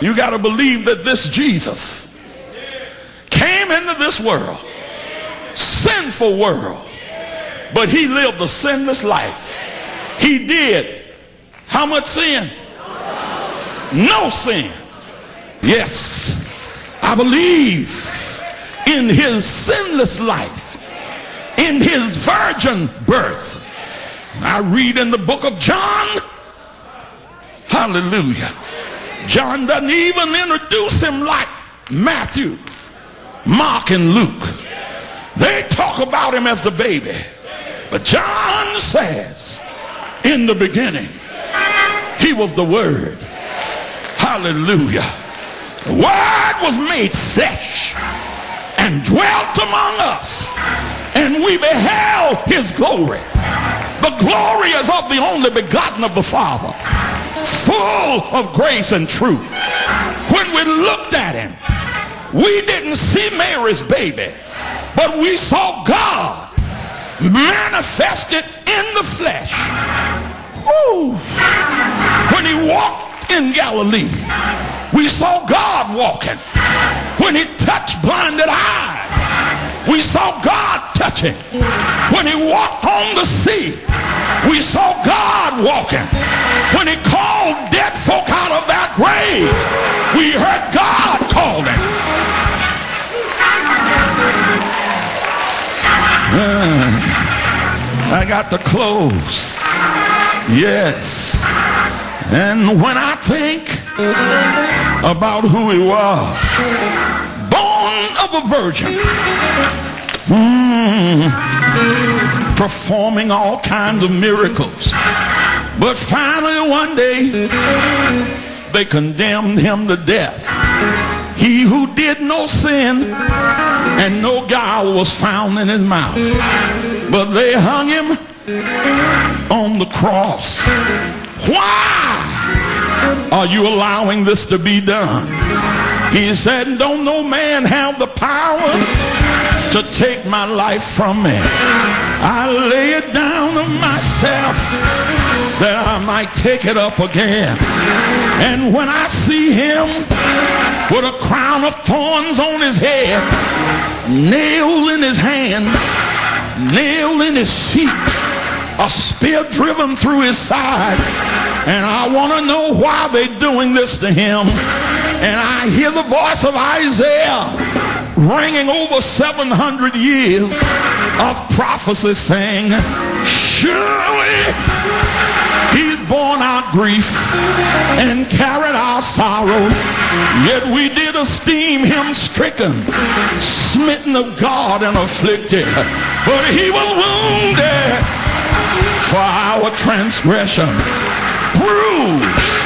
You got to believe that this Jesus came into this world, sinful world, but he lived a sinless life. He did how much sin? No sin. Yes, I believe in his sinless life, in his virgin birth. I read in the book of John, hallelujah, John doesn't even introduce him like Matthew, Mark, and Luke. They talk about him as the baby. But John says, in the beginning, he was the Word. Hallelujah. The Word was made flesh and dwelt among us, and we beheld his glory. The glory is of the only begotten of the Father, full of grace and truth. When we looked at him, we didn't see Mary's baby, but we saw God manifested in the flesh. Woo. When he walked in Galilee, we saw God walking. When he touched blinded eyes, we saw God touching. When he walked on the sea, we saw God walking. When he called dead folk out of their graves, we heard God calling. I got to close. Yes. And when I think about who he was, born of a virgin, performing all kinds of miracles, but finally one day they condemned him to death. He who did no sin and no guile was found in his mouth, but they hung him on the cross. Why are you allowing this to be done? He said, don't no man have the power to take my life from me. I lay it down to myself that I might take it up again. And when I see him with a crown of thorns on his head, nail in his hands, nail in his feet, a spear driven through his side, and I want to know why they're doing this to him. And I hear the voice of Isaiah ringing over 700 years of prophecy saying, surely he's borne our grief and carried our sorrow, yet we did esteem him stricken, smitten of God and afflicted. But he was wounded for our transgression, bruised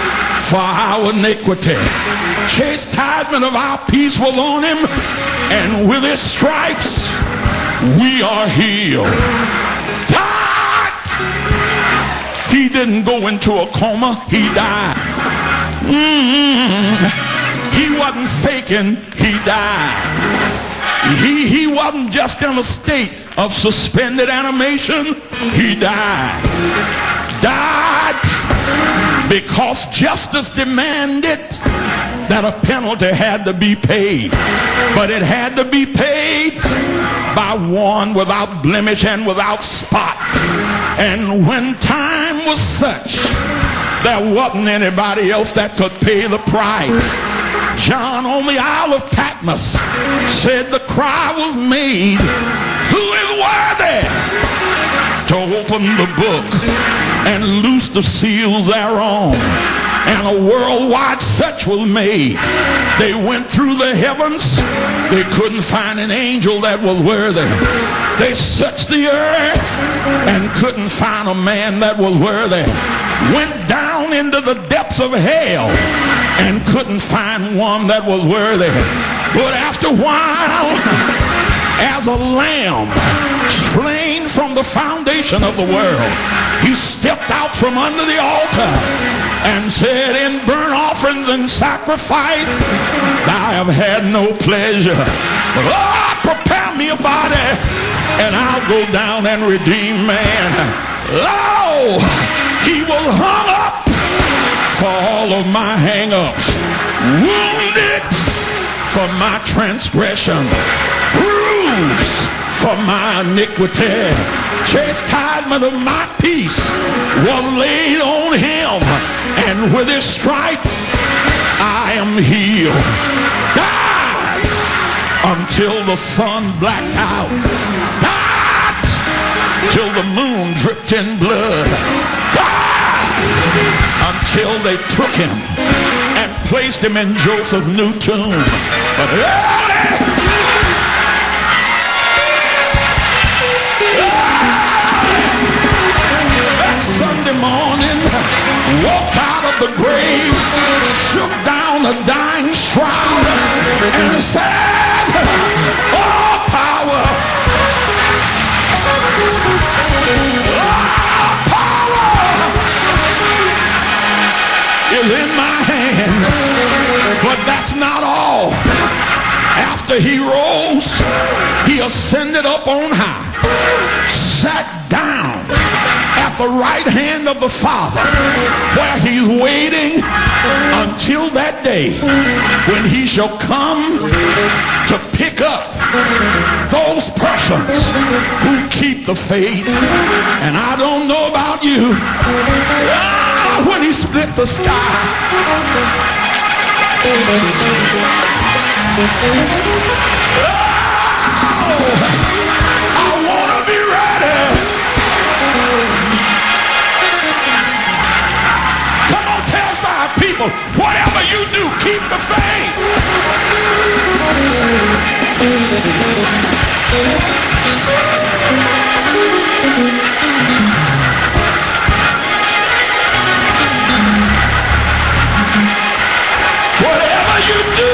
for our iniquity. Chastisement of our peace was on him, and with his stripes we are healed. Died. He didn't go into a coma, he died. He wasn't faking, he died. He wasn't just in a state of suspended animation, he died. Died because justice demanded that a penalty had to be paid, but it had to be paid by one without blemish and without spot. And when time was such, there wasn't anybody else that could pay the price. John on the Isle of Patmos said the cry was made, who is worthy to open the book and loose the seals thereon? And a worldwide search was made. They went through the heavens. They couldn't find an angel that was worthy. They searched the earth and couldn't find a man that was worthy. Went down into the depths of hell and couldn't find one that was worthy. But after a while, as a lamb slain from the foundation of the world, he stepped out from under the altar and said, in burnt offerings and sacrifice I have had no pleasure, but oh, prepare me a body and I'll go down and redeem man. Oh, he was hung up for all of my hang-ups. wounded for my transgression, bruised for my iniquity. Chastisement of my peace was laid on him, and with his stripe I am healed. Died until the sun blacked out. Died till the moon dripped in blood. Died until they took him and placed him in Joseph's new tomb. But early that Sunday morning, walked out of the grave, shook down a dying shroud, and said, all power, all power is in my hand. But that's not all. After he rose, he ascended up on high, sat down at the right hand of the Father, where he's waiting until that day when he shall come to pick up those persons who keep the faith. And I don't know about you, when he split the sky, I want to be ready. Come on, tell 5 people, whatever you do, keep the faith. Whatever you do,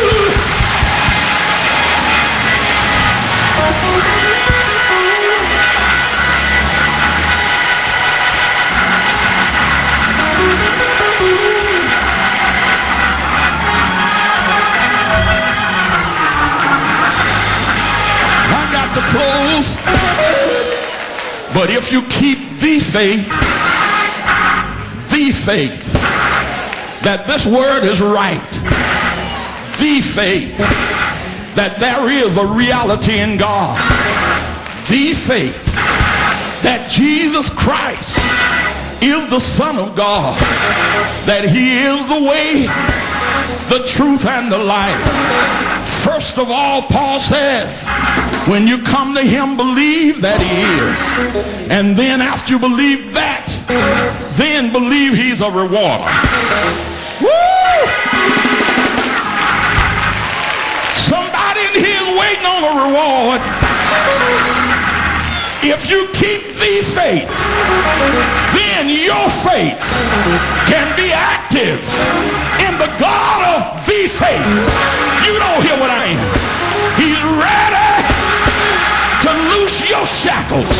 I got to close. But if you keep the faith, that this word is right, the faith that there is a reality in God, the faith that Jesus Christ is the Son of God, that he is the way, the truth, and the life. First of all, Paul says, when you come to him, believe that he is. And then after you believe that, then believe he's a rewarder. Woo! Somebody in here is waiting on a reward. If you keep the faith, then your faith can be active in the God of the faith. You don't hear what I am. He's ready to loose your shackles.